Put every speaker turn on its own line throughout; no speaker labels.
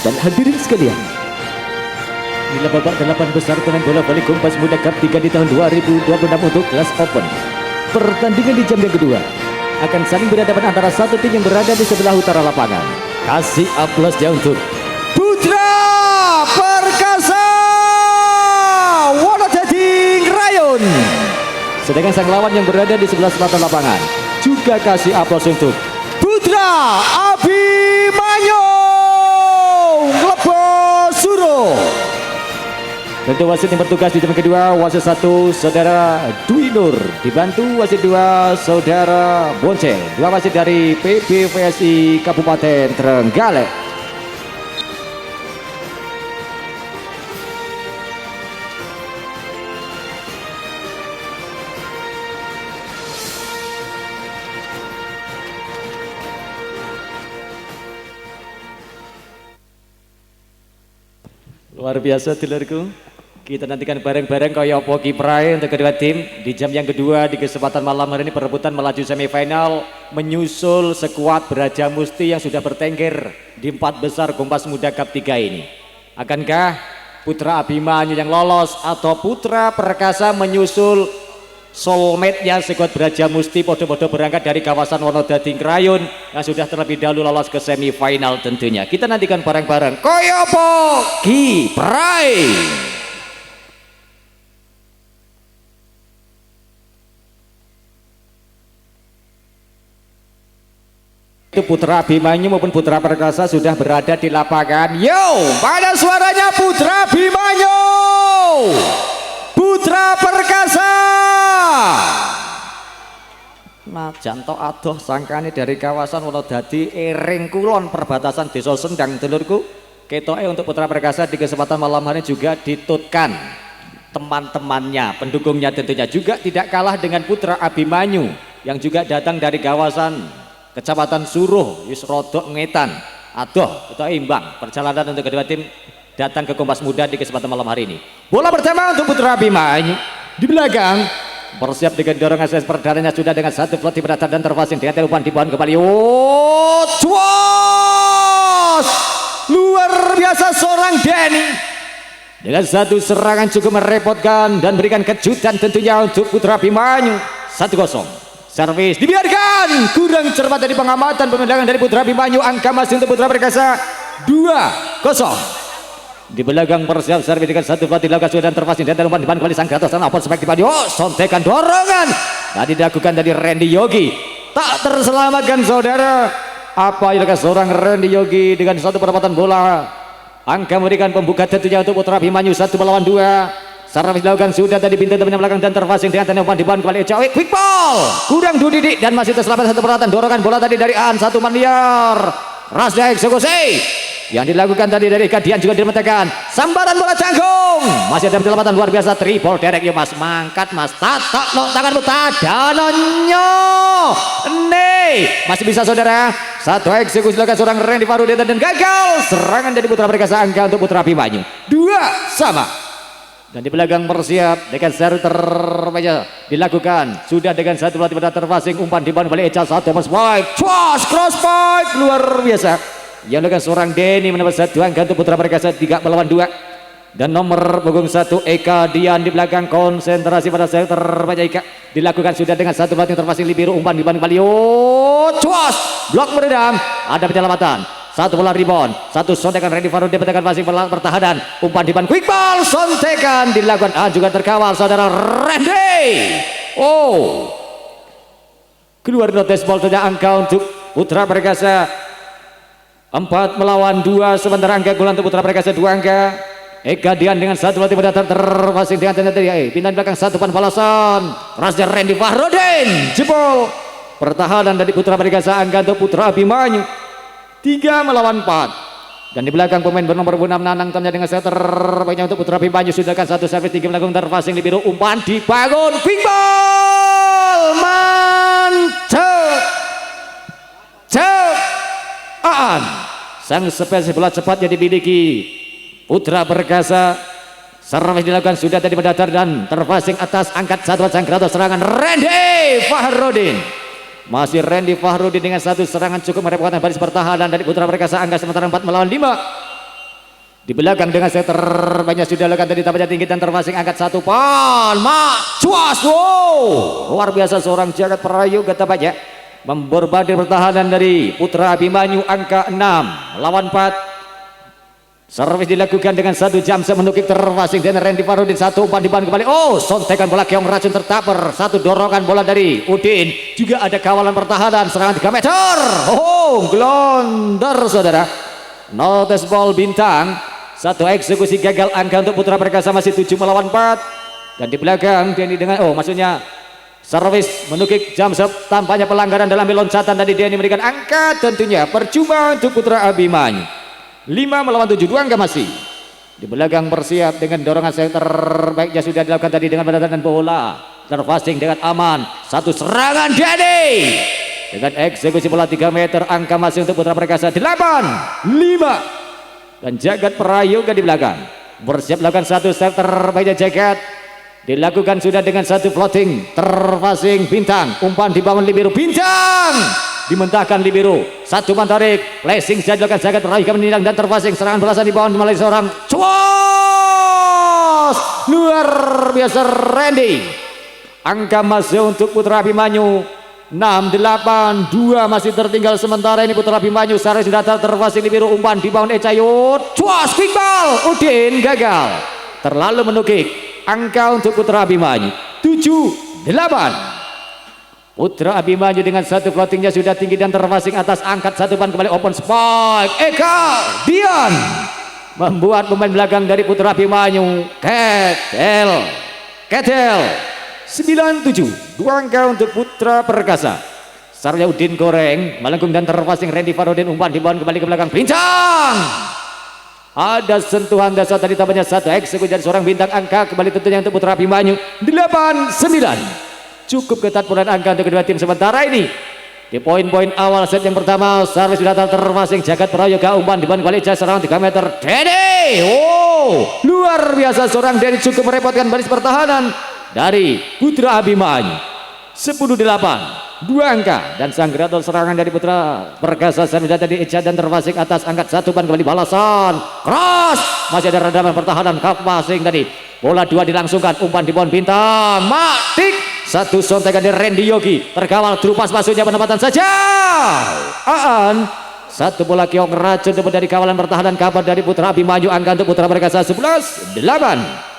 dan hadirin sekalian, inilah babak 8 besar turnamen bola voli Kompas Muda Cup 3 di tahun 2026 untuk kelas Open. Pertandingan di jam yang kedua akan saling berhadapan antara satu tim yang berada di sebelah utara lapangan. Kasih aplausnya untuk Putra Perkasa Wonodadi Krayon. Sedangkan sang lawan yang berada di sebelah selatan lapangan juga kasih aplaus untuk Putra Abimanyu Lebosuro. Tentu wasit yang bertugas di jam kedua, wasit 1 Saudara Dwi Nur, dibantu wasit 2 Saudara Boncel, 2 wasit dari PBVSI Kabupaten Trenggalek. Luar biasa dulurku. Kita nantikan bareng-bareng kaya apa kiprahnya untuk kedua tim di jam yang kedua di kesempatan malam hari ini, perebutan melaju semifinal menyusul skuad Braja Musti yang sudah bertengger di 4 besar Kompas Muda Cup 3 ini. Akankah Putra Abimanyu yang lolos atau Putra Perkasa menyusul soulmate-nya skuad Braja Musti podo-podo berangkat dari kawasan Wonodadi Krayon yang sudah terlebih dahulu lolos ke semifinal tentunya. Kita nantikan bareng-bareng kaya apa kiprahnya. Itu Putra Abimanyu maupun Putra Perkasa sudah berada di lapangan. Yo, mana suaranya Putra Abimanyu, Putra Perkasa. Nah, jantok adoh sangkane dari kawasan Wonodadi Ering Kulon perbatasan Desa Sendang dulurku. Ketoke untuk Putra Perkasa di kesempatan malam hari juga ditutkan teman-temannya, pendukungnya tentunya juga tidak kalah dengan Putra Abimanyu yang juga datang dari kawasan Kecamatan Suruh, Yusrodok Ngetan. Aduh, itu imbang perjalanan untuk kedua tim datang ke Kompas Muda di kesempatan malam hari ini. Bola pertama untuk Putra Abimanyu di belakang, bersiap dengan dorongan ses perdananya sudah dengan satu floating beratar dan terpasing dengan telupan di bawah kembali. Oh, cuas! Luar biasa seorang Denny dengan satu serangan cukup merepotkan dan berikan kejutan tentunya untuk Putra Abimanyu. 1-0. Servis dibiarkan, kurang cermat dari pengamatan pemandangan dari Putra Abimanyu. Angka masih untuk Putra Perkasa 2-0. Di belakang persiap servis dengan satu pelatih dilakukan sudah dan terpasing dan umpan kembali sang Kratos dan open sebaik di oh, sontekan dorongan tadi dilakukan dari Randy Yogi, tak terselamatkan saudara. Apa yang dilakukan seorang Randy Yogi dengan satu perempatan bola. Angka memberikan pembuka tentunya untuk Putra Abimanyu 1 melawan 2. Servis dilakukan sudah tadi pintu temannya belakang dan terpasing dengan tendangan di bawah kembali Ecawik, quick ball kurang Dudidik dan masih terselamat satu peralatan dorongan bola tadi dari An, satu man liar Rasda eksekusi yang dilakukan tadi dari Kadian juga diletakkan sambaran bola canggung, masih ada penyelamatan luar biasa triple derek. Ya mas, mangkat mas, tatak lo tangan danonyo nih masih bisa saudara. Satu eksekusi dilakukan seorang Randy Farudin dan gagal serangan dari Putra Perkasa. Angka untuk Putra Abimanyu 2-2. Dan di belakang bersiap dengan serve terbaca dilakukan sudah dengan satu pelatih pada terpasing umpan di bawah balik Eca satu spike cross spike luar biasa yang dengan seorang Denny mendapat satu angka untuk Putra Perkasa 3 melawan 2. Dan nomor punggung 1 Eka Dian di belakang konsentrasi pada serve terbaca Eka dilakukan sudah dengan satu pelatih terpasing Libiru umpan di bawah kembali cuas blok meredam ada penyelamatan. Satu bola rebound, satu sontekan Randy Farudin dapatkan masing pertahanan umpan di ban quick ball sontekan dilakukan juga terkawal saudara Randy. Oh, keluar notes ball saja. Angka untuk Putra Perkasa 4 melawan 2 sementara angka gol untuk Putra Perkasa 2 angka. Eka Dian dengan satu latih pada terpasing dengan tanda-tanda pindah belakang satu pan balasan Rasda Randy Farudin jebol pertahanan dari Putra Perkasa. Angka untuk Putra Abimanyu 3 melawan 4. Dan di belakang pemain bernomor 6 Nanang Tamnya dengan setter terbaiknya untuk Putra Abimanyu sudahkan satu servis tinggi belakang terpasing di biru umpan dibangun quick ball mantap Aan sang spesialis bola cepat yang dimiliki Putra Perkasa. Servis dilakukan sudah tadi mendatar dan terpasing atas angkat satu sang Kratos serangan Randy Fahrudin. Masih Randy Fahrudin dengan satu serangan cukup merepotkan baris pertahanan dari Putra Perkasa. Angka sementara 4 melawan 5. Di belakang dengan set terbanyak sudah lakukan tadi tampaknya tinggi dan terpasing angkat 1 pon. Cuas, wow, luar biasa seorang jagat prayoga tampaknya memborbadir pertahanan dari Putra Abimanyu angka 6 lawan 4. Servis dilakukan dengan 1 jam menukik terpasing dan Randy Farudin 1 umpan diban kembali. Oh, sontekan bola keong racun tertaper. 1 dorongan bola dari Udin. Juga ada kawalan pertahanan serangan 3 meter. Oh, glonder saudara. Notes ball bintang. 1 eksekusi gagal angka untuk Putra Perkasa masih 7 melawan 4. Dan di belakang Denny dengan maksudnya servis menukik jam tampaknya pelanggaran dalam loncatan tadi Denny memberikan angka tentunya percuma untuk Putra Abimanyu. 5 melawan 7, 2 angka masih. Di belakang bersiap dengan dorongan terbaiknya sudah dilakukan tadi dengan pendatangan bola. Terpasing dengan aman. 1 serangan Denny. Dengan eksekusi bola 3 meter angka masih untuk Putra Perkasa 8 5. Dan Jagat Prayoga di belakang bersiap lakukan 1 set terbaiknya Jagat dilakukan sudah dengan 1 floating terpasing bintang umpan di bawah libero bintang dimentahkan libero 1 umpan tarik flashing sudah dilakukan Jagat Prayoga menindang dan terpasing serangan belasan di bawah melalui seorang cuas luar biasa Randy. Angka masih untuk Putra Abimanyu 6-8 2 masih tertinggal sementara ini Putra Abimanyu. Sari sudah terpasing di biru umpan di bawah Ecayut cuas quick ball Udin gagal terlalu menukik angka untuk Putra Abimanyu 7-8. Putra Abimanyu dengan 1 floatingnya sudah tinggi dan terpasing atas angkat 1 ban kembali open spike Eka Dian membuat pemain belakang dari Putra Abimanyu Ketel 9-7 2 angka untuk Putra Perkasa. Sarnya Udin goreng melengkung dan terpasing Randy Farudin umpan dibawa kembali ke belakang bintang. Ada sentuhan dasar tadi tampaknya 1 eksekusi dari seorang bintang angka kembali tentunya untuk Putra Abimanyu 8-9. Cukup ketat peran angka untuk kedua tim sementara ini. Di poin-poin awal set yang pertama servis sudah terpasing Jagat Prayoga umpan dibawa kembali serangan 3 meter Denny. Luar biasa seorang Denny cukup merepotkan baris pertahanan dari Putra Abimanyu 10-8 2 angka. Dan sang kreator serangan dari Putra Perkasa sudah tadi Eca dan terpasing atas angkat 1 ban kembali balasan cross masih ada redaman pertahanan passing tadi bola 2 dilangsungkan umpan di bawah bintang matik 1 sontekan dari Randy Yogi terkawal terupas masuknya penempatan saja Aan 1 bola keong racun dari kawalan pertahanan kabar dari Putra Abimanyu angka untuk Putra Perkasa 11-8.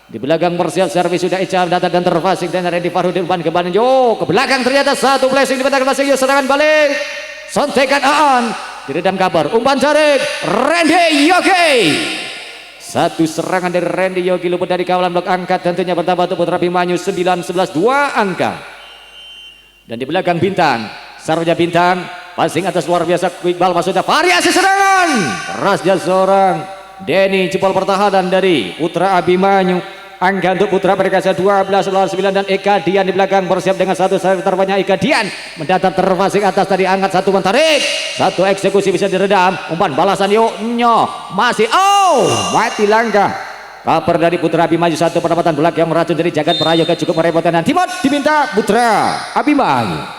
Di belakang bersiap servis sudah Eca datang dan terpasing dan Randy Farudin umpan ke Banjo ke belakang ternyata 1 blessing dipatahkan passing serangan balik sontekan Aan diredam kabar umpan jarik Randy Yogi 1 serangan dari Randy Yogi luput dari kawalan blok angkat tentunya bertambah untuk Putra Abimanyu 9-11 2 angka. Dan di belakang bintang sarwanya bintang passing atas luar biasa quick ball maksudnya variasi serangan kerasnya seorang Denny jempol pertahanan dari Putra Abimanyu angka untuk Putra Perkasa 12-9 dan Eka Dian di belakang bersiap dengan 1 servis terbanyak Eka Dian mendatang terpasing atas tadi angkat 1 tarik 1 eksekusi bisa diredam umpan balasan Yonyo masih mati langkah kabar dari Putra Abimanyu 1 pendapatan bola yang meracun dari Jagat Prayoga cukup merepotkan dan timot diminta Putra Abimanyu.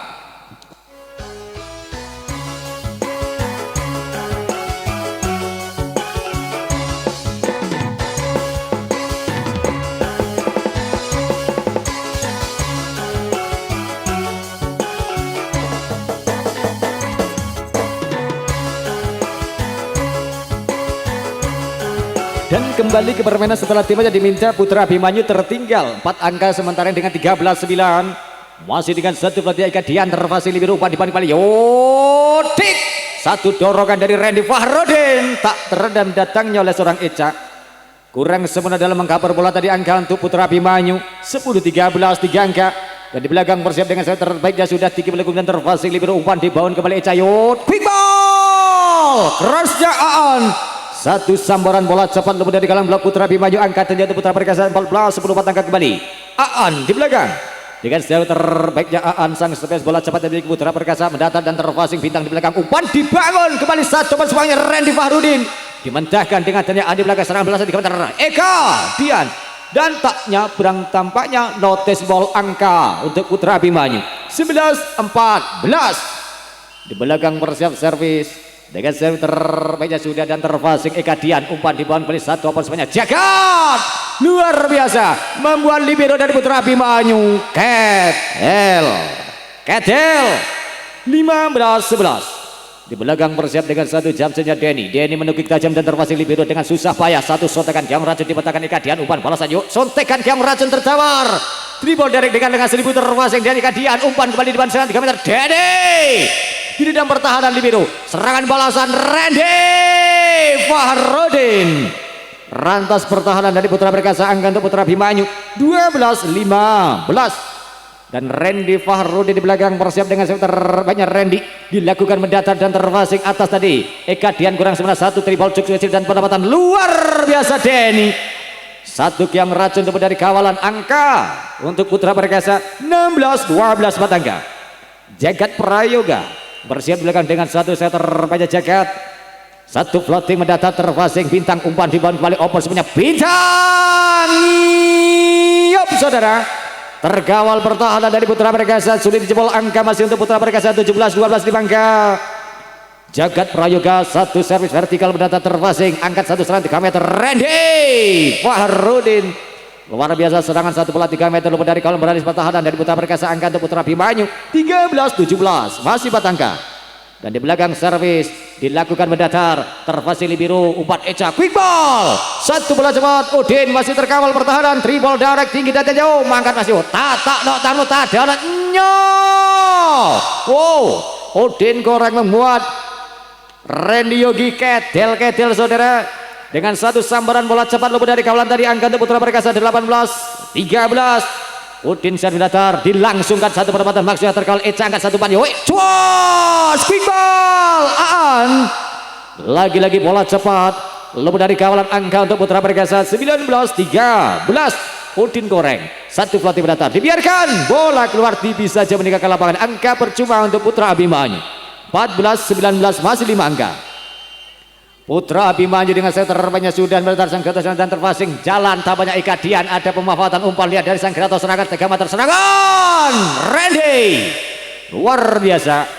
Dan kembali ke permainan setelah timnya diminta Putra Abimanyu tertinggal 4 angka sementara dengan 13-9 masih dengan 1 pelatih Eka Dian terpasing libero umpan dipan kembali Yodik 1 dorongan dari Randy Farudin tak teredam datangnya oleh seorang Eca kurang sempurna dalam mengcover bola tadi angka untuk Putra Abimanyu 10-13 3 angka. Dan di belakang bersiap dengan set terbaiknya sudah tinggi melengkung dan terpasing libero umpan dibawa kembali Eca Yodik ball kerasnya Aan 1 sambaran bola cepat luput dari kalang blok Putra Abimanyu angkat ternyata Putra Perkasa 14-10 angkat kembali Aan di belakang dengan sejauh terbaiknya Aan sang spesialis bola cepat dari Putra Perkasa mendatar dan terpasing bintang di belakang umpan dibangun kembali 1 umpan semuanya Randy Farudin dimentahkan dengan ternyata di belakang serangan belasan di komentar Eka Dian dan tak nyabrang tampaknya notice ball angka untuk Putra Abimanyu 11-14. Di belakang bersiap servis dengan servis terbaiknya sudah dan terfasing Eka Dian, umpan di bawah kembali satu opor sebanyak jagat luar biasa membuat libero dari Putra Abimanyu. Ketel 15-11 di belakang bersiap dengan satu jam saja Denny menukik tajam dan terfasing libero dengan susah payah. Satu sontekan yang racun dipetakan Eka Dian, umpan balasan yuk sontekan yang racun tertawar dribble direct dengan 1000 terfasing dari Eka Dian, umpan kembali di depan serangan 3 meter Denny di dalam pertahanan libero, serangan balasan Randy Fahrudin. Rantas pertahanan dari Putra Perkasa angka untuk Putra Abimanyu 12-15 dan Randy Fahrudin di belakang bersiap dengan servis terbanyak. Randy dilakukan mendatar dan terfasing atas tadi Eka Dian kurang 91 triple cuk dan pendapatan luar biasa Denny. Satu yang racun dari kawalan angka untuk Putra Perkasa 16-12 Batangga. Jagat Prayoga bersiap di belakang dengan satu set terbanyak Jagat. Satu floating mendatar terfasing bintang, umpan di bawah kembali opor sebanyak bintang. Yup saudara, terkawal pertahanan dari Putra Perkasa sulit dijebol, angka masih untuk Putra Perkasa 17-12 di Bangka. Jagat Prayoga satu servis vertikal mendatar terfasing, angkat satu serangan 3 meter Randy Fahrudin. Luar biasa serangan satu bola 3 meter luput dari kolom beralis pertahanan dari Putra Perkasa angka untuk Putra Abimanyu 13-17 masih Batangka. Dan di belakang servis dilakukan mendatar terfasing libero, umpan Eca quick ball satu bola cepat. Udin masih terkawal pertahanan, triple direct tinggi dan jauh mangkat masih tatak no tamu tadalat nyo. Wow, Udin korang membuat Randy Yogi ketel saudara dengan satu sambaran bola cepat luput dari kawalan tadi angka untuk Putra Perkasa 18-13. Udin servis datar dilangsungkan satu penempatan maksudnya terkawal Eca angkat satu pan yoi cuas quick ball Aan lagi-lagi bola cepat luput dari kawalan angka untuk Putra Perkasa 19-13. Udin goreng satu pelatih datar dibiarkan bola keluar tipis saja meninggalkan lapangan, angka percuma untuk Putra Abimanyu 14-19 masih 5 angka. Putra Abimanyu dengan set terbanyak sudah mendatar sang Kratos dan terfasing jalan tak banyak Eka Dian, ada pemanfaatan umpan lihat dari sang Kratos serangan 3 meter serangan Randy luar biasa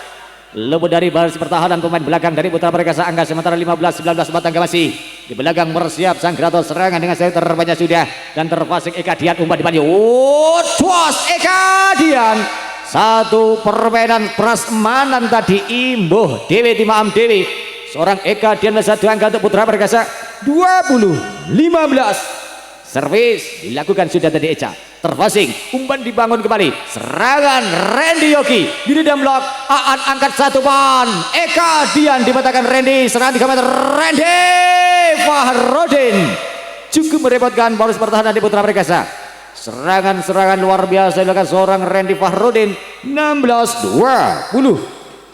luput dari baris pertahanan pemain belakang dari Putra Perkasa angka sementara 15-19 Batangga masih di belakang bersiap sang Kratos serangan dengan set terbanyak sudah dan terfasing Eka Dian, umpan di banyu tuas Eka Dian. Satu permainan prasmanan tadi imbuh Dewi Timaam Dewi seorang Eka Dian satu angka untuk Putra Perkasa 20-15. Servis dilakukan sudah tadi Eca terfasing, umpan dibangun kembali serangan Randy Yogi di dalam blok Aan angkat satu pan Eka Dian dipatahkan Randy serangan 3 meter Randy Fahrudin cukup merepotkan poros pertahanan di Putra Perkasa. Serangan luar biasa dilakukan seorang Randy Fahrudin 16-20.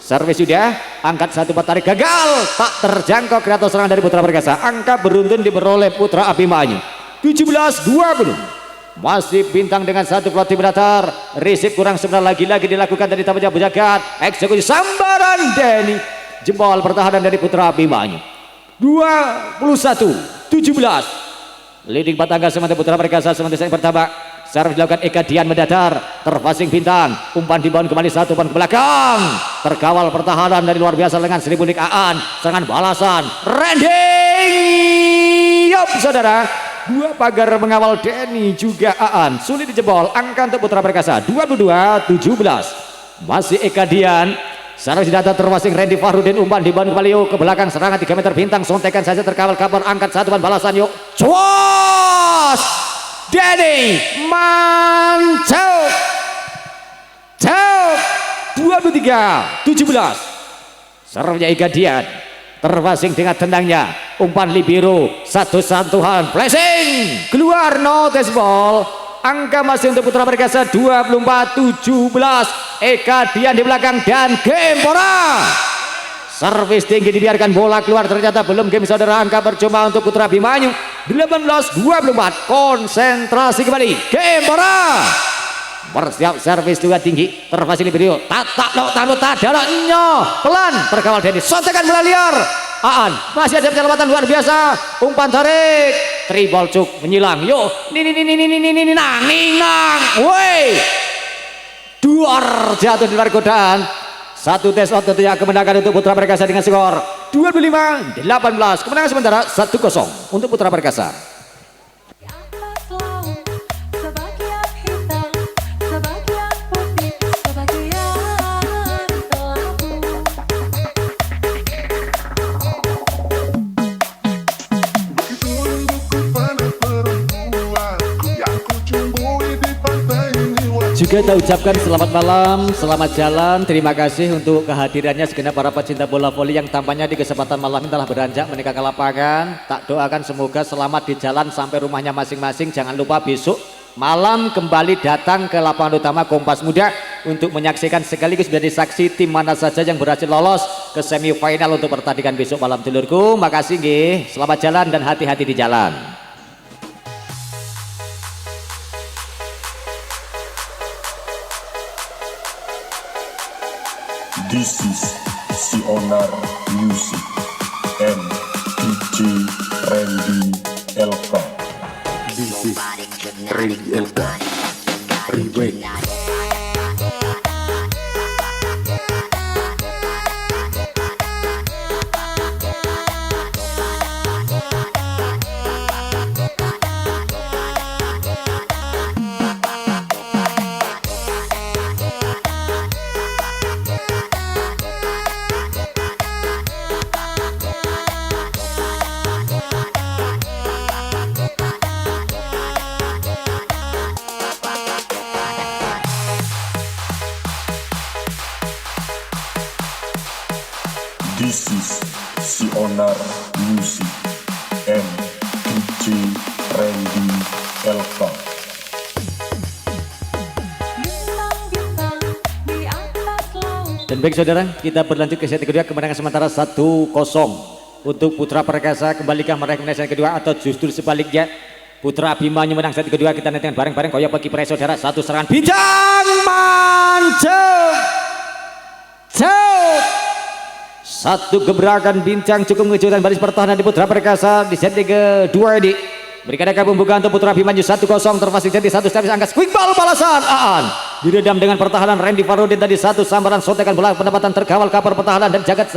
Servis sudah angkat satu tarik gagal tak terjangkau Kratos serangan dari Putra Perkasa, angka beruntun diperoleh Putra Abimanyu 17-20 masih bintang dengan satu pelatih mendatar resip kurang sebenarnya lagi-lagi dilakukan dari tamu Jagat eksekusi sambaran Denny jempol pertahanan dari Putra Abimanyu 21-17 leading Batangga sementara Putra Perkasa sementara yang pertama. Servis dilakukan Eka Dian mendatar terfasing bintang, umpan dibangun kembali satu umpan ke belakang terkawal pertahanan dari luar biasa dengan Sri Bunik Aan serangan balasan Randy yup saudara dua pagar mengawal Denny juga Aan sulit dijebol, angka untuk Putra Perkasa 22-17 masih Eka Dian. Servis didatar terfasing Randy Fahrudin, umpan dibangun kembali yuk ke belakang serangan 3 meter bintang sontekan saja terkawal kabar angkat satu umpan balasan yuk cuas Denny Mancau 23-17. Servisnya Eka Dian terfasing dengan tendangnya, umpan libero satu sentuhan flashing keluar notice ball, angka masih untuk Putra Perkasa 24-17. Eka Dian di belakang dan Gempora servis tinggi dibiarkan bola keluar, ternyata belum game saudara, angka percuma untuk Putra Abimanyu 18-24. Konsentrasi kembali Gempora bersiap servis juga tinggi terfasili video tatak lo tamu tadala nyo pelan terkawal Denny sontekan bola liar Aan masih ada penyelamatan luar biasa, umpan tarik triple cuk menyilang yuk nang woi duar jatuh di luar godaan. satu tes out tentunya kemenangan untuk Putra Perkasa dengan skor 25-18. Kemenangan sementara 1-0 untuk Putra Perkasa. Juga kita ucapkan selamat malam, selamat jalan, terima kasih untuk kehadirannya segenap para pecinta bola voli yang tampaknya di kesempatan malam ini telah beranjak menikah ke lapangan. Tak doakan semoga selamat di jalan sampai rumahnya masing-masing. Jangan lupa besok malam kembali datang ke lapangan utama Kompas Muda untuk menyaksikan sekaligus menjadi saksi tim mana saja yang berhasil lolos ke semifinal untuk pertandingan besok malam dulurku. Makasih nggih, selamat jalan dan hati-hati di jalan.
This is Sionar Music and DJ Randy Elka. This is Randy Elka. Remake. This is Sionar Music and DJ Randy Elka.
Dan baik saudara, kita berlanjut ke set kedua, kemenangan sementara 1-0 untuk Putra Perkasa. Kembalikah meraih kemenangan set kedua atau justru sebaliknya Putra Abimanyu menang set kedua? Kita nantikan bareng-bareng. Koyak bagi para saudara, satu serangan bincang mancung satu gebrakan bincang cukup mengejutkan baris pertahanan di Putra Perkasa di set kedua ini. Berikan pembukaan untuk Putra Abimanyu 1-0 terpasang jadi satu step angka quick ball balasan Aan diredam dengan pertahanan Randy Farudin tadi satu sambaran sotekan bola pendapatan terkawal kapal pertahanan dan Jagat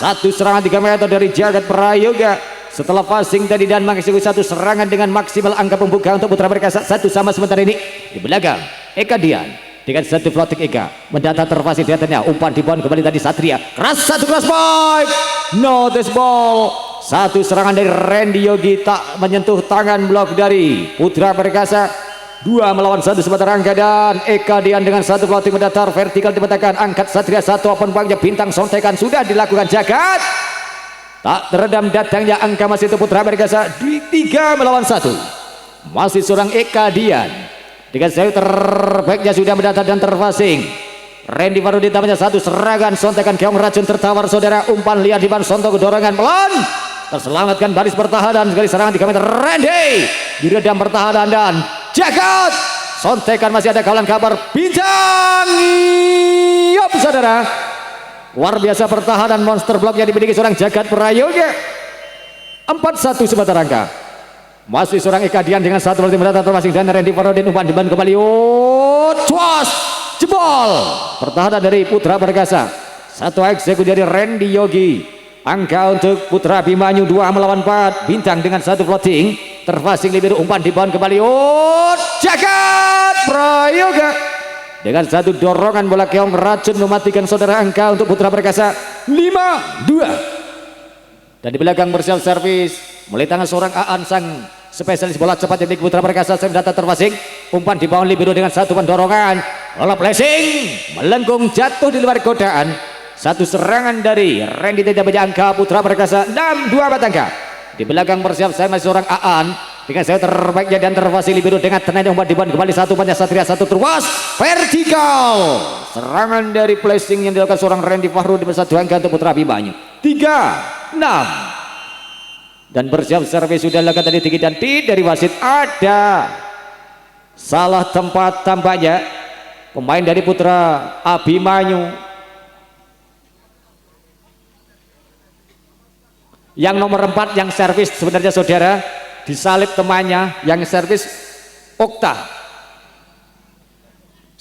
satu serangan 3 meter dari Jagat Prayoga setelah passing tadi dan mengeksekusi satu serangan dengan maksimal angka pembukaan untuk Putra Perkasa. Satu sama sementara ini di belakang Eka Dian dengan satu floating Eka mendata terpasang di atasnya umpan di bawah kembali tadi Satria keras satu cross point notice ball. Satu serangan dari Randy Yogi tak menyentuh tangan blok dari Putra Perkasa. 2 melawan 1 sementara angka dan Eka Dian dengan satu floating mendatar vertikal dipetakan angkat Satria satu open banknya bintang sontekan sudah dilakukan Jagat tak teredam datangnya angka masih itu Putra Perkasa 3 melawan 1 masih seorang Eka Dian dengan sayur terbaiknya sudah mendatar dan terpasing Randy Farudin tampaknya satu serangan sontekan keong racun tertawar saudara umpan liar di ban sontok dorongan pelan terselamatkan baris pertahanan sekali serangan 3 meter Randy diredam pertahanan dan Jagat sontekan masih ada kawalan kabar bincang yop saudara luar biasa pertahanan monster block yang dimiliki seorang Jagat Prayoga 4-1 sementara angka masih seorang Eka Dian dengan satu floating mendatar terpasing dan Randy Farudin umpan di ban kembali cuas jebol pertahanan dari Putra Perkasa satu eksekusi dari Randy Yogi. Angka untuk Putra Abimanyu 2 melawan 4 bintang dengan satu floating terpasing libero umpan di bawah kembali Jagat Prayoga dengan satu dorongan bola keong racun mematikan saudara angka untuk Putra Perkasa 5-2. Dan di belakang bersiap servis mulai tangan seorang Aan sang spesialis bola cepat yang Putra Perkasa data terpasing umpan di bawah libero dengan satu pendorongan bola placing melengkung jatuh di luar godaan. Satu serangan dari Randy tidak banyak angka Putra Perkasa 6-2 batangka. Di belakang bersiap saya masih seorang Aan dengan saya terbaiknya dan terpasing libero dengan tenaga umpan di bawah kembali satu banyak Satria satu terus vertikal serangan dari placing yang dilakukan seorang Randy Fahru di satu angka untuk Putra Abimanyu 3-6. Dan bersiap servis sudah dilakukan tadi tinggi dan dari wasit ada salah tempat tampaknya pemain dari Putra Abimanyu yang nomor 4 yang servis sebenarnya saudara disalip temannya yang servis Okta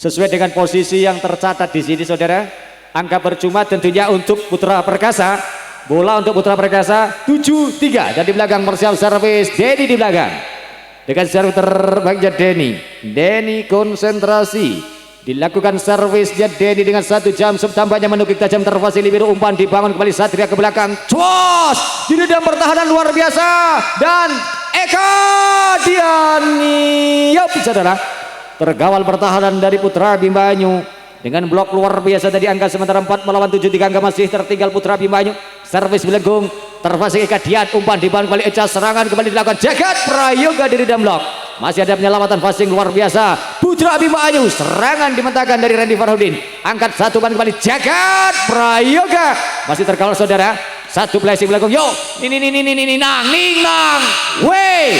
sesuai dengan posisi yang tercatat di sini saudara. Angka percuma tentunya untuk Putra Perkasa. Bola untuk Putra Perkasa 7-3 dan di belakang bersiap servis Denny di belakang dengan servis terbaiknya Denny konsentrasi. Dilakukan servisnya Denny dengan 1 jam tampaknya menukik tajam terfasili biru, umpan dibangun kembali Satria ke belakang, cos diredam pertahanan luar biasa dan Eka Diani, yup saudara, terkawal pertahanan dari Putra Abimanyu dengan blok luar biasa tadi. Angka sementara 4 melawan 7, 3 angka masih tertinggal Putra Abimanyu. Servis belenggung terfasili Eka Dian, umpan dibangun kembali Eca, serangan kembali dilakukan Jagat Prayoga di redam blok. Masih ada penyelamatan passing luar biasa Putra Abimanyu, serangan dimentahkan dari Randy Farhodin, angkat 1 ban kembali Jagat Prayoga, masih terkawal saudara. 1 blessing belakang, yo ini nang weh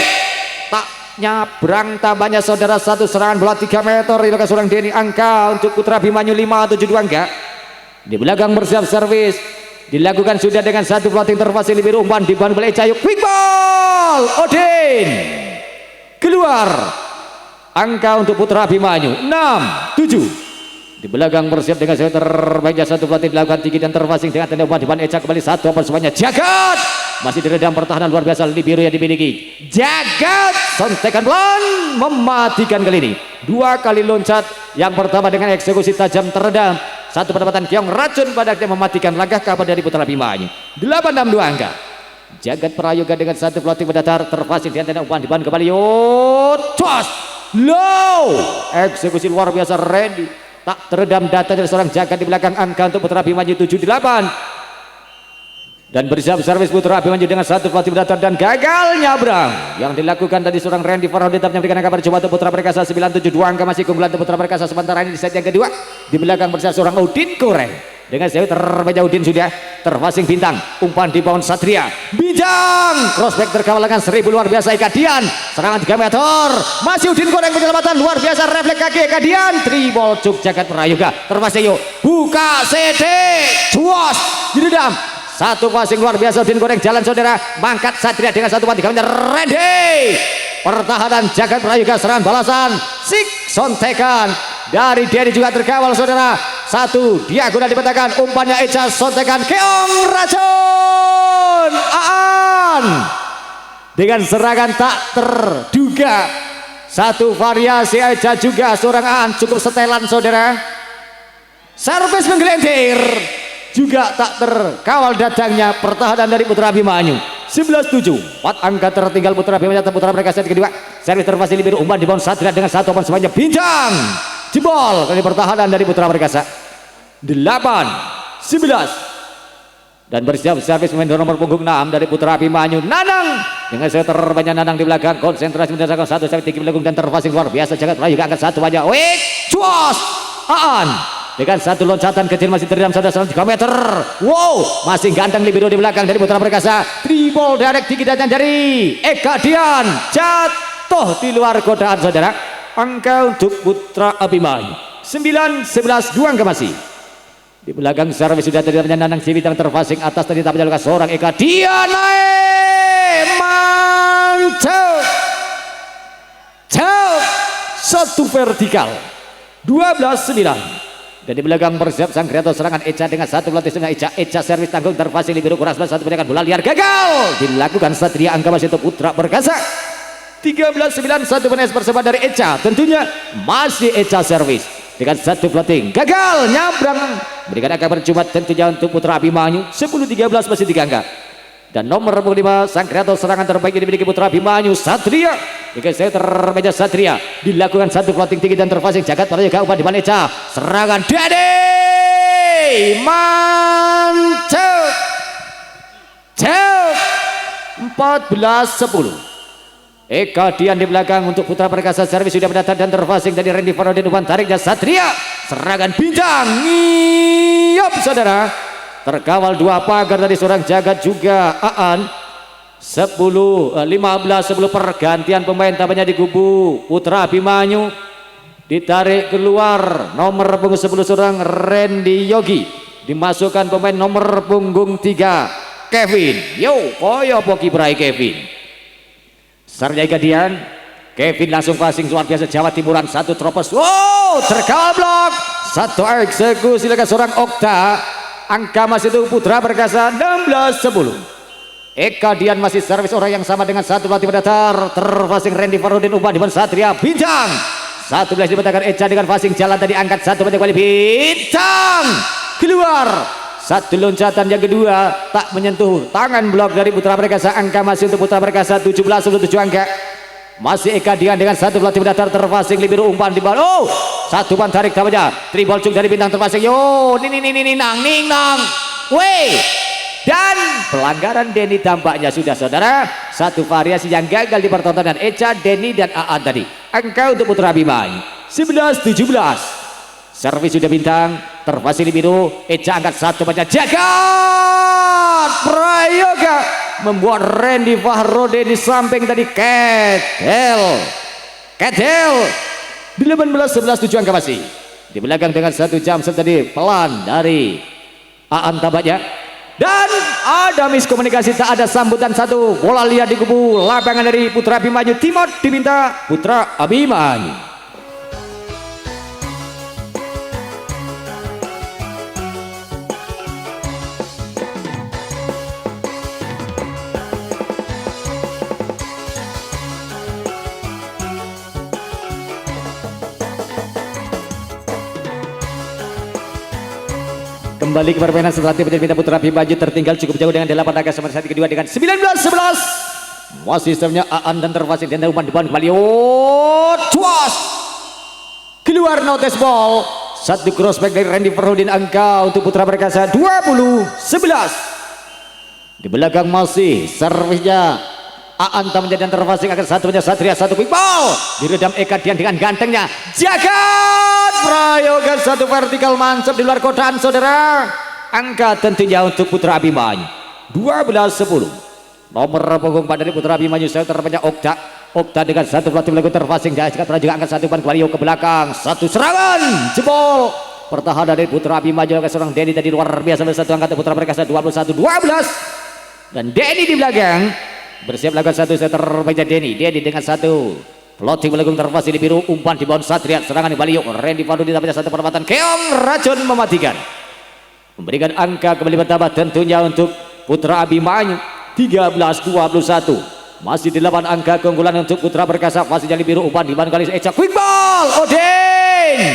tak nyabrang tampaknya saudara. 1 serangan bola 3 meter dilakukan seorang Denny. Angka untuk Putra Abimanyu 5-7 angka. Di belakang bersiap servis dilakukan sudah dengan 1 floating terfasili biru, umpan dibangun oleh Cayuk, quick ball Odin keluar. Angka untuk Putra Abimanyu 6-7. Di belakang bersiap dengan saya terbaiknya 1 floating dilakukan tinggi dan terfasing dengan tenda umpan dibangun Eca, kembali 1 apa semuanya Jagat, masih diredam pertahanan luar biasa di biru yang dimiliki Jagat. Sontekan pelan mematikan kali ini. 2 kali loncat, yang pertama dengan eksekusi tajam teredam, 1 pendapatan Kiong racun pada akhirnya mematikan langkah kabar dari Putra Abimanyu. 8-6-2 angka. Jagat Prayoga dengan 1 floating berdatar terfasing dengan tenda umpan dibangun kembali yot cos low, eksekusi luar biasa Randy, tak teredam data dari seorang Jagat di belakang. Angka untuk Putra Abimanyu 7-8 dan bersiap servis Putra Abimanyu dengan 1 floating berdatar dan gagal nyabrang yang dilakukan tadi seorang Randy Farhodin, tetap memberikan angka percuma untuk Putra Perkasa 9-7. 2 angka masih keunggulan untuk Putra Perkasa sementara ini di set yang kedua. Di belakang bersiap seorang Udin Koreng dengan saya terbaca Udin sudah terfasing bintang, umpan di bawah Satria, bijang crossback terkawal dengan 1000 luar biasa Eka Dian, serangan 3 meter masih Udin Koreng, penyelamatan luar biasa refleks kaki Eka Dian, tribol cuk Jagat Prayoga terfasing yuk buka CD cuas diredam. 1 passing luar biasa Udin Koreng, jalan saudara, mangkat Satria dengan 1 umpan 3 meter Randy, pertahanan Jagat Prayoga, serangan balasan sik sontekan dari Denny juga terkawal saudara. 1 diagonal dipetakan, umpannya Eca, sontekan Keong racun Aan dengan serangan tak terduga. 1 variasi Eca juga seorang Aan, cukup setelan saudara. Servis menggelentir juga tak terkawal datangnya pertahanan dari Putra Abimanyu. 11-7, 4 angka tertinggal Putra Abimanyu atau Putra Perkasa kedua. Servis terfasili biru, umpan di bawah Satria dengan 1 umpan semuanya bincang jebol dari pertahanan dari Putra Perkasa. 8-11 dan bersiap servis pemain nomor punggung 6 dari Putra Abimanyu Nanang dengan saya terbanyak Nanang di belakang, konsentrasi mendasarkan 1 servis tinggi belakang dan terfasing luar biasa Jagat Prayoga, angkat 1 banyak wik cuas Aan dengan 1 loncatan kecil masih terendam 1 3 meter, wow masih ganteng Libero di belakang dari Putra Perkasa, tribol direct tinggi datang dari Eka Dian, jatuh di luar kotaan saudara. Angka untuk Putra Abimanyu 9-11, 2 angka masih. Di belakang servis sudah terlihat Nanang Cibitang terfasing atas tadi tak menjalankan seorang Eka Dian, naik mantap jauh 1 vertikal 12-9 dan di belakang bersiap sang kreator serangan Eca dengan 1 pelatih setengah Eca servis tanggung terfasing Libero kuras 1 pendekan bola liar gagal dilakukan Satria. Angka masih untuk Putra Perkasa 13-9, 1 penes persembahan dari Eca, tentunya masih Eca servis dengan 1 floating gagal nyabrang, berikan angka percuma tentunya untuk Putra Abimanyu. 10-13 masih 3 angka dan nomor 5 sang kreator serangan terbaik yang dimiliki Putra Abimanyu Satria. Jika saya terbaca Satria dilakukan 1 floating tinggi dan terfasing Jagat Prayoga, umpan di depan Eca, serangan Denny mantap jauh 14-10. Eka Dian di belakang untuk Putra Perkasa, servis sudah mendatang dan terfasing dari Randy Farhodin, umpan tariknya Satria, serangan bincang ngiyop saudara, terkawal 2 pagar dari seorang Jagat juga Aan. 15-10 pergantian pemain tampaknya di kubu Putra Abimanyu, ditarik keluar nomor punggung 10 seorang Randy Yogi, dimasukkan pemain nomor punggung 3 Kevin, yo koyo poki brai Kevin. Sarja Eka Dian Kevin langsung passing luar biasa Jawa Timuran, satu teropos, wow, terkawal blok, satu eksekusi lagi seorang Okta. Angka masih itu Putra Perkasa 16-10. Eka Dian masih servis orang yang sama dengan satu pelatih datar. Terfasing Randy Farudin umpan di Satria Bintang. Satu belas dibetakan Eca dengan passing jalan tadi, angkat satu pelatih kembali Bintang keluar. Satu loncatan yang kedua tak menyentuh tangan blok dari Putra Perkasa. Angka masih untuk Putra Perkasa 17-7 angka. Masih Eka Dian dengan satu pelatih datar. Terfasing libero umpan di bawah. Oh, satu ban tarik tampaknya. Tribol cuk dari Bintang terfasing. Yo, ning nang. Weh. Dan pelanggaran Denny tampaknya sudah saudara. Satu variasi yang gagal dipertontonkan Eca, Denny dan Aan tadi. Angka untuk Putra Bimai 11-17. Servis sudah Bintang, terfasili biru. Eca angkat satu baca jagat prayoga membuat Randy Fahrode di samping tadi Ketel 18-11-7 angka masih di belakang dengan satu jam tadi pelan dari Aan tampaknya. Dan ada miskomunikasi, tak ada sambutan, satu bola liar di kubu lapangan dari Putra Abimanyu. Timot diminta Putra Abimanyu. Kembali ke permainan setelah tim menjadi Putra Abimanyu tertinggal cukup jauh dengan 8 angka sementara kedua dengan 19-11. Masih sistemnya Aan dan terfasing dan umpan depan kembali. Oh, cuas keluar notice ball. Satu crossback dari Randy Farudin, angka untuk Putra Perkasa 20-11. Di belakang masih servisnya Aan tak menjadi terfasing akan satu menjadi Satria, satu quick ball diredam Eka Dian dengan gantengnya jagat prayoga, satu vertikal mantap di luar kotaan saudara. Angka tentunya untuk Putra Abimanyu 12-10. Nomor punggung 4 dari Putra Abimanyu saya terbanyak Okta dengan satu pelatih melakukan terfasing jagat juga angkat satu ban kembali ke belakang, satu serangan jebol pertahanan dari Putra Abimanyu. Seorang Denny tadi luar biasa, satu angkat Putra Perkasa 21-12 dan Denny di belakang bersiap lakukan satu setter terbaiknya Denny dengan satu floating melakukan terfasing di biru, umpan di bawah Satria, serangan di Baliuk Randy Farudin dapat satu perempatan, keong racun mematikan, memberikan angka kembali bertambah tentunya untuk Putra Abimanyu 13-21. Masih 8 angka keunggulan untuk Putra Perkasa. Masih jadi biru, umpan di bawah kali Eca, quick ball Odin,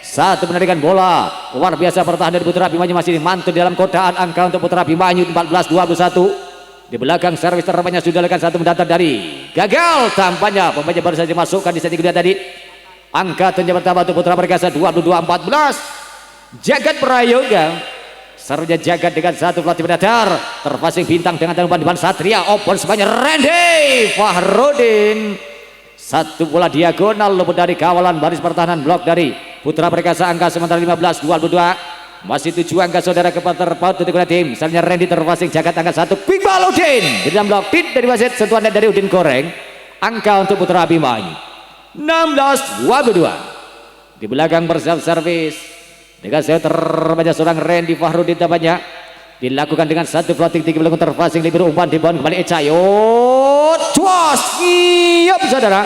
satu menarikan bola luar biasa pertahanan dari Putra Abimanyu masih mantul di dalam kotaan. Angka untuk Putra Abimanyu 14-21. Di belakang servis terbanyak sudah lakukan satu mendatar dari gagal tampaknya pemain baru saja masukkan di set kedua tadi. Angka tentunya bertambah untuk Putra Perkasa 22-14. Jagat prayoga servisnya jagat dengan satu pelatih mendatar, terfasing Bintang dengan umpan di depan Satria, open sebanyak Randy Fahrudin, satu bola diagonal luput dari kawalan baris pertahanan blok dari Putra Perkasa. Angka sementara 15-22. Masih 7 angka saudara ke terpaut untuk tim. Misalnya Randy terfasing jagat angka satu quick ball Udin di dalam blok tit dari wasit, sentuhan dari Udin Koreng. Angka untuk Putra Abimanyu 16-22. Di belakang bersiap servis dengan saya terbanyak seorang Randy Fahrudin tampaknya dilakukan dengan satu floating tinggi belakang terfasing libero, umpan di bawah kembali Eca, cuas siap saudara.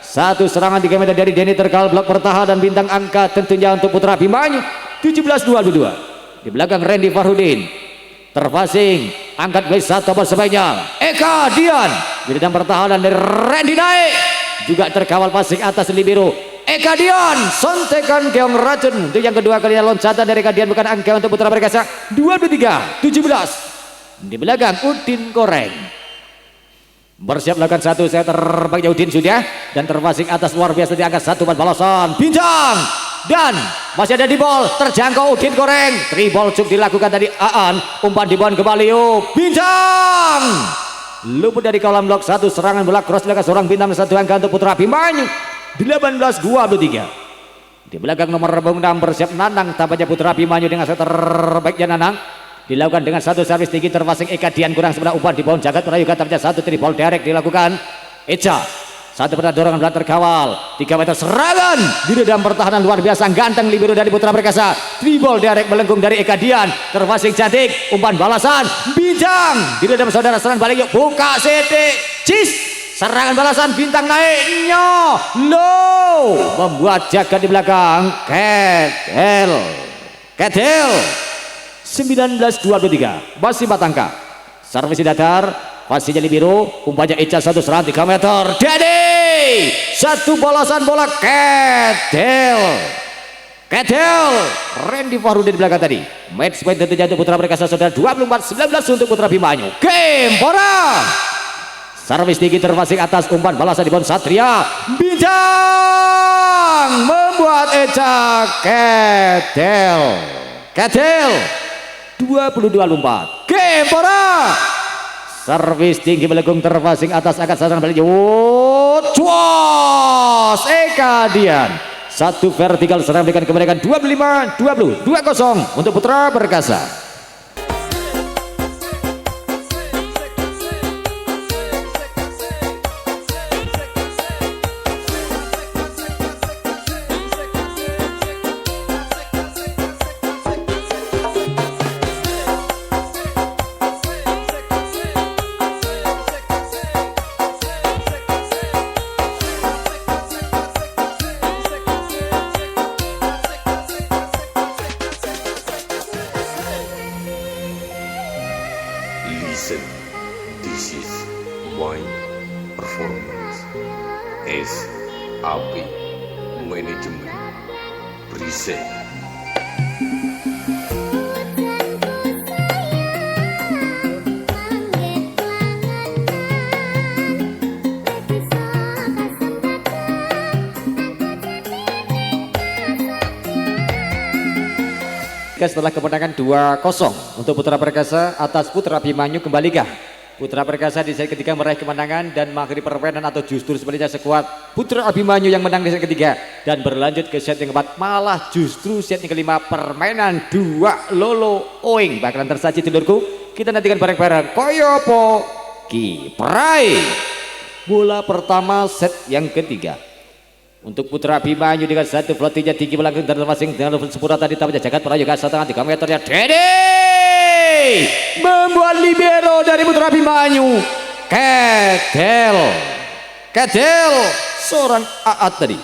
Satu serangan 3 meter dari Denny terkal blok pertahanan Bintang. Angka tentunya untuk Putra Abimanyu 17-22. Di belakang Randy Fahrudin terfasing angkat kembali satu bal sebaiknya Eka Dian di dalam pertahanan dari Randy naik juga terkawal passing atas libero Eka Dian, sontekan keong racun untuk yang kedua kalinya loncatan dari Eka Dian, bukan angka untuk Putra Perkasa 23-17. Di belakang Udin Koreng bersiap lakukan satu set terbaiknya Udin sudah dan terfasing atas luar biasa diangkat satu ban balasan Bintang dan masih ada di ball terjangkau Udin Koreng, tribol cuk dilakukan tadi Aan, umpan di bawah kembali Bintang luput dari kolam blok, satu serangan bola cross dilakukan seorang Bintang, satu angka untuk Putra Abimanyu 18-23. Di belakang nomor punggung 6 bersiap Nanang tampaknya Putra Abimanyu dengan set terbaiknya Nanang dilakukan dengan satu servis tinggi terfasing Eka Dian kurang sebenarnya, umpan di bawah jagat prayoga tampaknya satu tribol direct dilakukan Eca, satu pertandingan dorongan belakang terkawal 3 meter serangan di dalam pertahanan luar biasa ganteng libero dari Putra Perkasa, tribol direct melengkung dari Eka Dian terfasing cantik, umpan balasan Bintang di dalam saudara serangan balik yuk buka setik cis serangan balasan bintang naiknya low membuat jaga di belakang Ketel 19-23 masih 4 angka. Servis datar masih jadi biru, umpannya Ica satu serangan 3 meter. Dedi satu balasan bola Ketel Randy Fahrudin di belakang tadi. Match point tentunya untuk Putra Perkasa saudara 24-19 untuk Putra Abimanyu. Game bola. Servis tinggi terpasing atas umpan balasan di bawah Satria Bintang membuat Eca Ketel 22-24. Game bola. Servis tinggi melengkung terpasing atas angkat sasaran balik. Cuas Eka Dian. Satu vertikal serang dengan kemenangan 25-20 2-0 untuk Putra Perkasa.
Listen, this is my performance. SAP Management Present.
Setelah kemenangan 2-0 untuk Putra Perkasa atas Putra Abimanyu, kembalikah Putra Perkasa di set ketiga meraih kemenangan dan mengakhiri permainan atau justru sebaliknya sekuat Putra Abimanyu yang menang di set ketiga dan berlanjut ke set yang keempat, malah justru set yang kelima permainan 2 lolo oing bakalan tersaji dulurku. Kita nantikan bareng-bareng koyopo kiprai bola pertama set yang ketiga untuk Putra Abimanyu dengan satu floatingnya tinggi melangkung dan masing dengan sepura tadi tampaknya jagat prayoga setengah 3 meternya Dedi membuat libero dari Putra Abimanyu. Ketel seorang aat tadi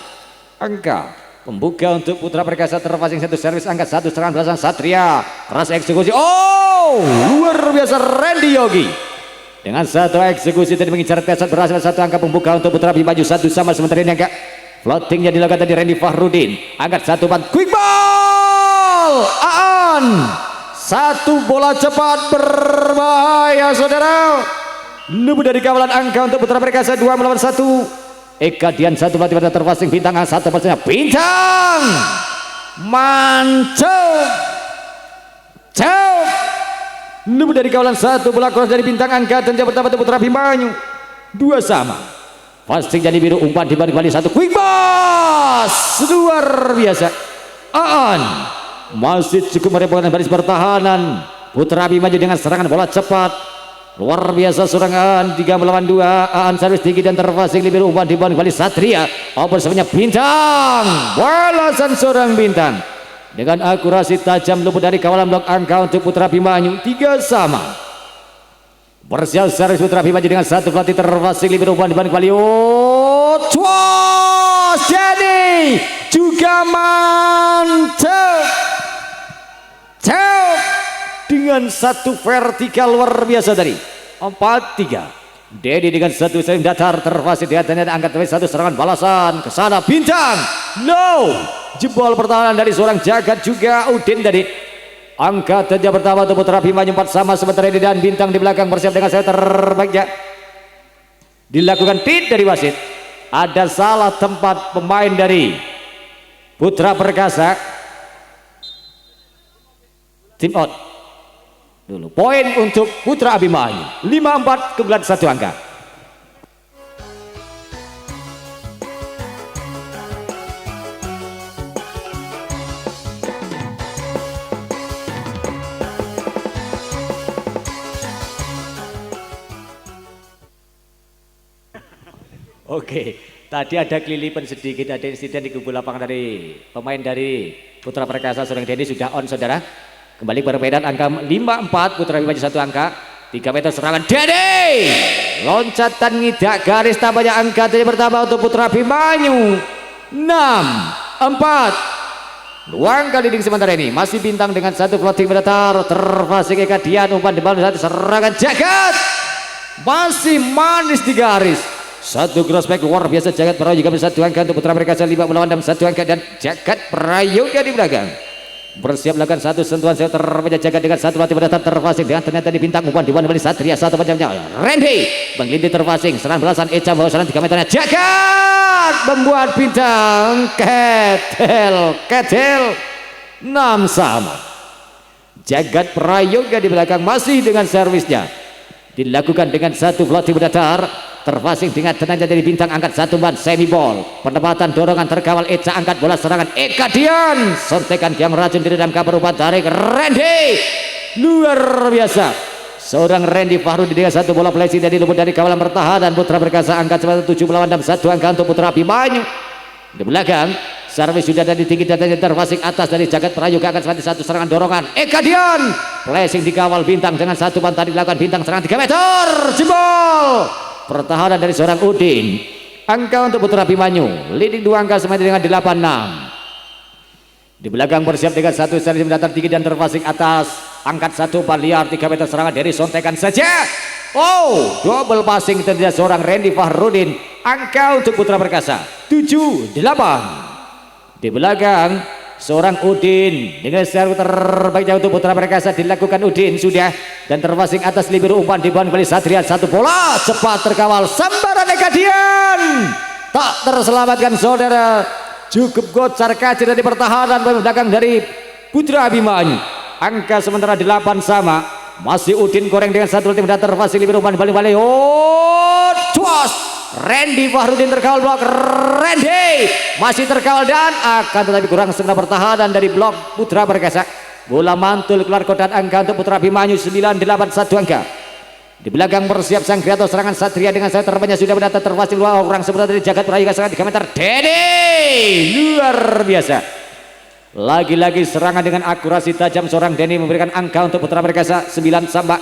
angka pembuka untuk Putra Perkasa terpasing satu servis angkat satu serangan belasan Satria keras eksekusi luar biasa Randy Yogi dengan satu eksekusi tadi mengincar tesat berhasil satu angka pembuka untuk Putra Abimanyu satu sama sementara ini angka floatingnya dilakukan tadi Randy Fahrudin angkat satu pan quick ball Aan satu bola cepat berbahaya saudara lebih dari kawalan angka untuk Putra Perkasa 2 melawan 1. Eka Dian satu pelatih pada terpasing bintang satu persnya bintang mancep lebih dari kawalan satu bola cross dari bintang angka dan yang pertama untuk Putra Abimanyu 2 sama. Fasting jadi biru umpan di balik satu quick pass luar biasa. Aan masih cukup merepotkan baris pertahanan Putra Abimanyu dengan serangan bola cepat luar biasa serangan 3 melawan 2. Aan servis tinggi dan terpasing di biru umpan di balik Satria bersama bintang balasan seorang bintang dengan akurasi tajam luput dari kawalan blok angka untuk Putra Abimanyu 3 sama. Bersiap servis Putra Abimanyu dengan satu pelatih terpasing di umpan di balik cuas jadi juga mantap dengan satu vertikal luar biasa dari 4-3. Dedi dengan satu servis datar terpasing di atasnya angkat satu serangan balasan ke sana bintang jebol pertahanan dari seorang jagat juga Udin tadi. Angka tentunya pertama untuk Putra Abimanyu 4 sama sementara ini dan bintang di belakang bersiap dengan saya terbaiknya dilakukan pit dari wasit. Ada salah tempat pemain dari Putra Perkasa, tim out dulu. Poin untuk Putra Abimanyu 5-4 kemudian 1 angka. Oke, tadi ada kelilipan sedikit, ada insiden di kubu lapangan dari pemain dari Putra Perkasa seorang Dedi sudah on saudara. Kembali berbeda angka 5-4 Putra Abimanyu 1 angka. 3 meter serangan Denny, loncatan ngidak garis tambahnya angka tadi pertama untuk Putra Abimanyu 6-4. 2 angka leading sementara ini masih Bintang dengan 1 floating mendatar terfasik Eka Dian, umpan depan 1 serangan Jagat masih manis di garis, 1 crossback luar biasa Jagat Prayoga juga 1 angka untuk Putra Perkasa 5 melawan 1 angka dan Jagat Prayoga di belakang bersiap lakukan 1 sentuhan saya terpecah Jagat dengan 1 latih mendatar terfasing dengan ternyata di Bintang, umpan dibuang kembali Satria 1 panjangnya Randy mengelintir terfasing serangan belasan Eca bawa serangan 3 meternya Jagat membuat Bintang ketel 6 sama. Jagat Prayoga di belakang masih dengan servisnya dilakukan dengan 1 floating mendatar terfasing dengan tenaga dari Bintang, angkat 1 ban semi ball, penempatan dorongan terkawal Eca, angkat bola serangan Eka Dian, sontekan yang racun di dalam kabar umpan tarik Randy luar biasa, seorang Randy Fahrudi dengan 1 bola placing dari luput dari kawalan pertahanan Putra Perkasa, angkat 7 melawan 1 angka untuk Putra Abimanyu di belakang. Servis sudah dari tinggi dan terfasing atas dari Jagat Prayoga, akan 1 serangan dorongan Eka Dian, placing dikawal Bintang dengan 1 ban tadi dilakukan Bintang serangan 3 meter jebol, pertahanan dari seorang Udin, angka untuk Putra Abimanyu leading 2 angka sementara dengan 8-6. Di belakang bersiap dengan 1 servis mendatar tinggi dan terfasing atas, angkat 1 umpan liar 3 meter serangan dari sontekan saja. Oh, double passing terjadi seorang Randy Fahrudin, angka untuk Putra Perkasa 7-8. Di belakang seorang Udin dengan servis terbaiknya untuk Putra Perkasa dilakukan Udin sudah dan terfasing atas libero, umpan dibuang kembali Satria 1 bola cepat terkawal sambaran Eka Dian tak terselamatkan saudara, cukup gocar kacir dari pertahanan belakang dari Putra Abimanyu, angka sementara 8 sama. Masih Udin goreng dengan 1 tim dan terfasing libero, umpan balik cuas Randy Fahrudin terkawal blok, Randy masih terkawal dan akan tetapi kurang setengah pertahanan dari blok Putra Perkasa, bola mantul keluar kotak, angka untuk Putra Abimanyu 9-8 1 angka. Di belakang bersiap sang kreator serangan Satria dengan saya terbanyak sudah mendatar terfasing dua orang sebentar dari Jagat Prayoga serangan 3 meter Denny luar biasa, lagi-lagi serangan dengan akurasi tajam seorang Denny memberikan angka untuk Putra Perkasa 9 sama.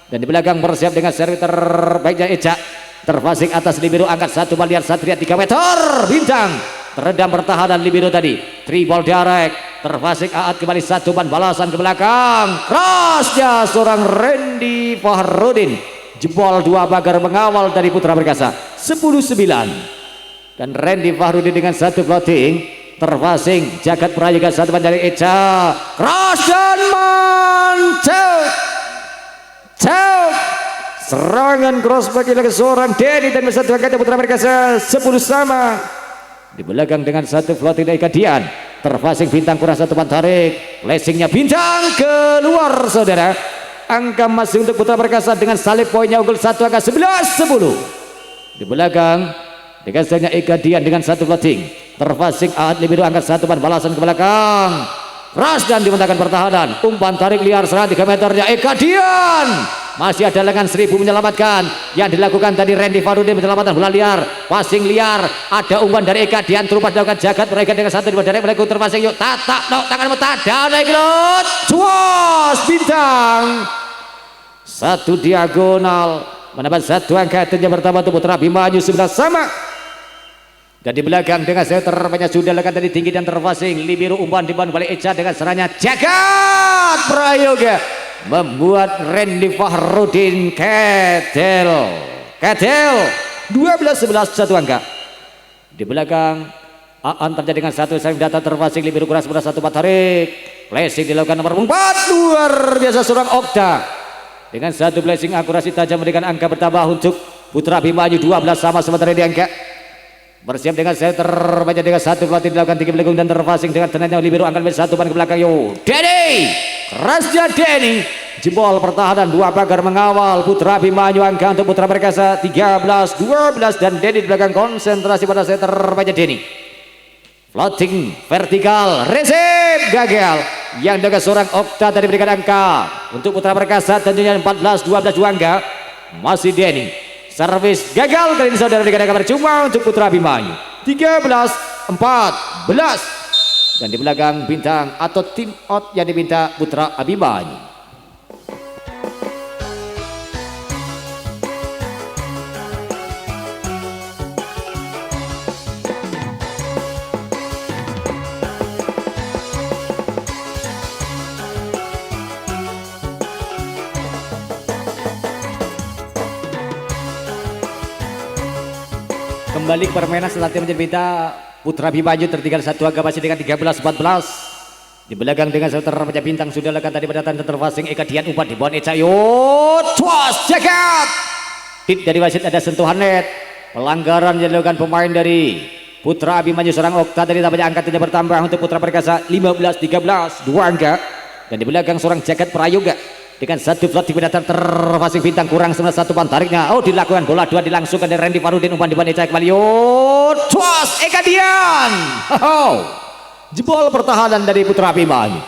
Dan di belakang bersiap dengan seri terbaiknya Eca, terfasing atas libero, angkat 1 bal liar Satria 3 meter Bintang teredam pertahanan libero tadi, 3 ball direct terfasing Aat kembali 1 ban balasan ke belakang, crossnya seorang Randy Fahrudin jebol 2 pagar mengawal dari Putra Perkasa 10-9. Dan Randy Fahrudin dengan 1 floating terfasing Jagat Prayoga 1 ban dari Eca, cross dan mantap serangan cross bagi lagi seorang Denny dan satu angka Putra Perkasa 10 sama. Di belakang dengan 1 floating dari Eka Dian terfasing Bintang kurang 1 ban tarik, placingnya Bintang keluar saudara, angka masih untuk Putra Perkasa dengan salib poinnya unggul 1 angka 11-10. Di belakang dengan selanjutnya Eka Dian dengan 1 floating terfasing Aat libero, angkat 1 ban balasan ke belakang, ras dan dimentahkan pertahanan, umpan tarik liar serangan 3 meternya Eka Dian, masih ada lengan 1000 menyelamatkan yang dilakukan tadi Randy Fahrudin, penyelamatan bola liar, passing liar, ada umpan dari Eka Dian terus dilakukan Jagat Prayoga dengan 1 dari mereka terpasing yuk tatak no tangan metada naik lot cuas Bintang 1 diagonal mendapat 1 angka tentunya pertama untuk Putra Abimanyu 9 sama. Dan di belakang dengan saya terbanyak sudah lekat dari tinggi dan terfasing libero, umpan dibuang balik Eca dengan serangannya Jagat Prayoga membuat Randy Fahrudin ketel 12-11 1 angka. Di belakang Aan terjadi dengan 1 saling data terfasing libero keras beras 1 bat tarik, placing dilakukan nomor 4 luar biasa seorang Okta dengan 1 placing akurasi tajam memberikan angka bertambah untuk Putra Abimanyu 12 sama sementara di angka. Bersiap dengan saya terbanyak dengan 1 pelatih dilakukan tinggi belakang dan terfasing dengan tenaga libero, angkat 1 ban ke belakang yo Denny, kerasnya Denny jebol pertahanan 2 pagar mengawal Putra Abimanyu, angka untuk Putra Perkasa 13-12 dan Denny di belakang konsentrasi pada saya terbanyak Denny, floating vertikal receive gagal yang dengan seorang Okta tadi berikan angka untuk Putra Perkasa tentunya 14-12 2 angka. Masih Denny servis gagal kali ini saudara, dikatakan kabar cuma untuk Putra Abimanyu 13-14. Dan di belakang Bintang atau tim out yang diminta Putra Abimanyu. Kembali ke permainan setelah tim menjadi Putra Abimanyu tertinggal satu angka masih dengan 13-14. Di belakang dengan seter Raja Bintang sudah lekat tadi pada tanda terfasing Eka Dian umpan di bawah Eca Yot. Twas jagat. Tidak dari wasit ada sentuhan net. Pelanggaran yang dilakukan pemain dari Putra Abimanyu seorang Okta dari tampaknya angkatnya bertambah untuk Putra Perkasa 15-13 2 angka. Dan di belakang seorang Jagat Prayoga dengan satu flat di pendatang terfasing Bintang kurang sebenarnya satu pantariknya. Oh dilakukan bola dua dilangsungkan dari Randy Farudin umpan di bawah Eca kembali. Oh twas Eka Dian. Jebol pertahanan dari Putra Abimanyu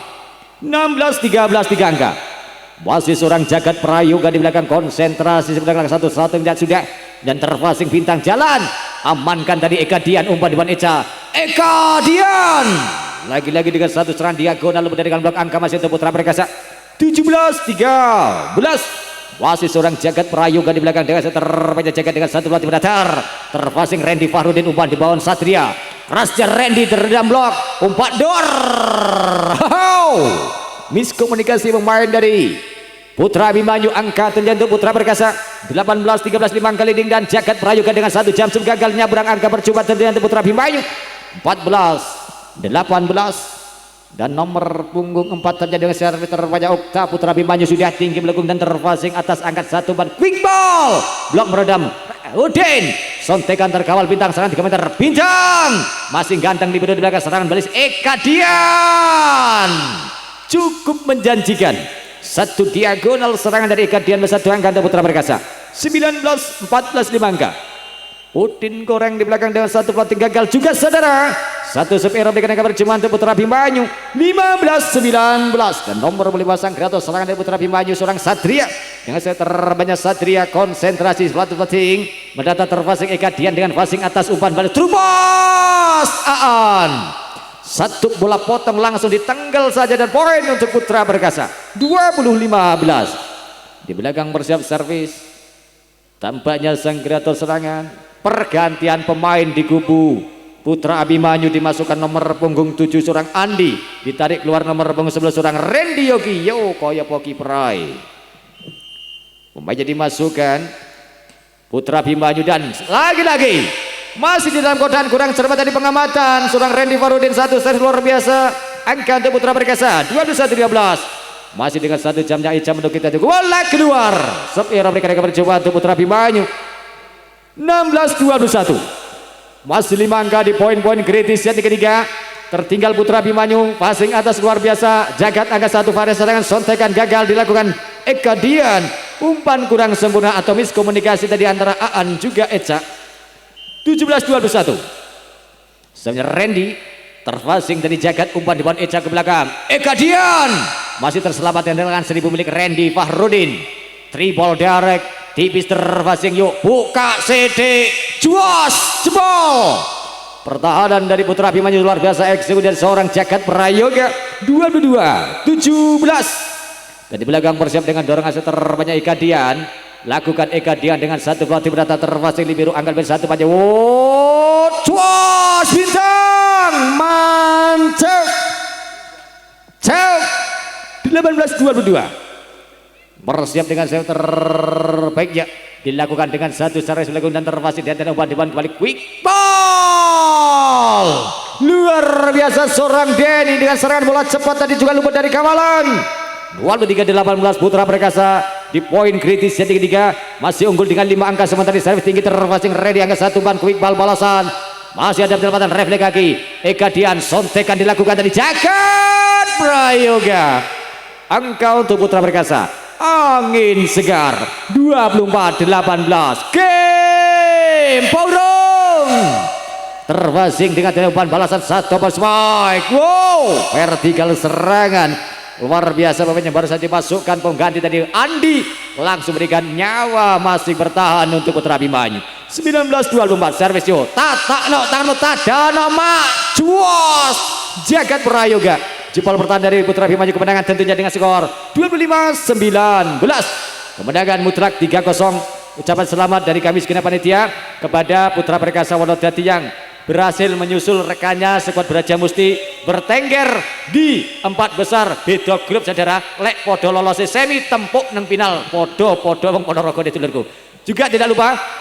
16-13 3 angka. Masih seorang Jagat Prayoga di belakang konsentrasi sebenarnya satu-satu tidak sudah dan terfasing Bintang jalan amankan tadi Eka Dian umpan di bawah Eka Dian lagi-lagi dengan satu serangan diagonal lebih dari blok angka masih untuk Putra Perkasa 17-13. Masih seorang Jagat Prayoga di belakang dengan terbanyak Jagat dengan satu pelatih datar terfasing Randy Farudin umpan di bawah Satria kerasnya Randy terendam blok umpan dor. Miskomunikasi pemain dari Putra Abimanyu angka terjatuh Putra Perkasa 18-13 5 kali ding dan Jagat Prayoga dengan satu jam gagal nyabrang angka percuma terjatuh Putra Abimanyu 14-18 dan nomor punggung 4 terjadi dengan servis terbanyak Okta. Putra Abimanyu sudah tinggi melengkung dan terfasing atas angkat satu ban quick ball blok meredam Udin sontekan terkawal Bintang serangan 3 meter Bintang masih ganteng di belakang serangan balis Eka Dian cukup menjanjikan satu diagonal serangan dari Eka Dian satu angka untuk Putra Perkasa 19-14 5 angka. Udin goreng di belakang dengan satu pelatih gagal juga saudara satu sepero dengan angka percuma untuk Putra Abimanyu 15-19 dan nomor 5 sang kreator serangan dari Putra Abimanyu seorang Satria dengan terbanyak Satria konsentrasi pelatih mendata terfasing Eka Dian dengan passing atas umpan balik Trubos Aan satu bola potong langsung ditenggal saja dan poin untuk Putra Perkasa 20-15. Di belakang bersiap servis tampaknya sang kreator serangan pergantian pemain di kubu Putra Abimanyu dimasukkan nomor punggung 7 seorang Andi ditarik keluar nomor punggung 11 seorang Randy Yogi yo koyo poki prai pemainnya dimasukkan Putra Abimanyu dan lagi-lagi masih di dalam kodan kurang cermat dari pengamatan seorang Randy Farudin satu set luar biasa angka untuk Putra Perkasa 21-13 masih dengan satu jamnya Ica untuk kita bola keluar sepira mereka bercoba untuk Putra Abimanyu 16-21 masih 5 angka di poin-poin kritis yang ketiga tertinggal Putra Abimanyu passing atas luar biasa Jagat angka satu variasi serangan sontekan gagal dilakukan Eka Dian umpan kurang sempurna atau miskomunikasi tadi antara Aan juga Eca 17-21 sebenarnya Randy terfasing dari Jagat umpan di bawah Eca ke belakang Eka Dian masih terselamat dengan 1000 milik Randy Farudin tribol direct tipis terfasing yuk buka CD juas jebol pertahanan dari Putra Abimanyu luar biasa eksekusi dari seorang Jagat Prayoga 22-17 dan di belakang bersiap dengan dorongan terbanyak Eka Dian lakukan Eka Dian dengan satu pelatih berata terfasing libero angkat satu panjang cuas Bintang mantap cek 18-22 bersiap dengan set terbaiknya dilakukan dengan satu serangan sebelum dan terfasing dan umpan di balik quick ball luar biasa seorang Denny dengan serangan bola cepat tadi juga luput dari kawalan 23-18 Putra Perkasa di poin kritis yang ketiga masih unggul dengan 5 angka sementara di servis tinggi terfasing ready angka satu ban quick ball balasan masih ada pendapatan refleks kaki Eka Dian sontekan dilakukan dari Jagat Prayoga angka untuk Putra Perkasa angin segar 24-18 game Paurung terfasing dengan umpan balasan satu ball spike wow vertikal serangan luar biasa pemainnya baru saja dimasukkan pengganti tadi Andi langsung berikan nyawa masih bertahan untuk Putra Abimanyu 19-24 servis yo tatak no tangan tadana mak cuas Jagat Prayoga jempol pertahanan dari Putra Abimanyu kemenangan tentunya dengan skor 25-19 kemenangan mutlak 3-0 ucapan selamat dari kami segenap panitia kepada Putra Perkasa Wonodadi yang berhasil menyusul rekannya skuad Braja Musti bertengger di 4 besar beda grup saudara lek podo lolos semi tempuk neng final podo wong Ponorogo ditulurku juga tidak lupa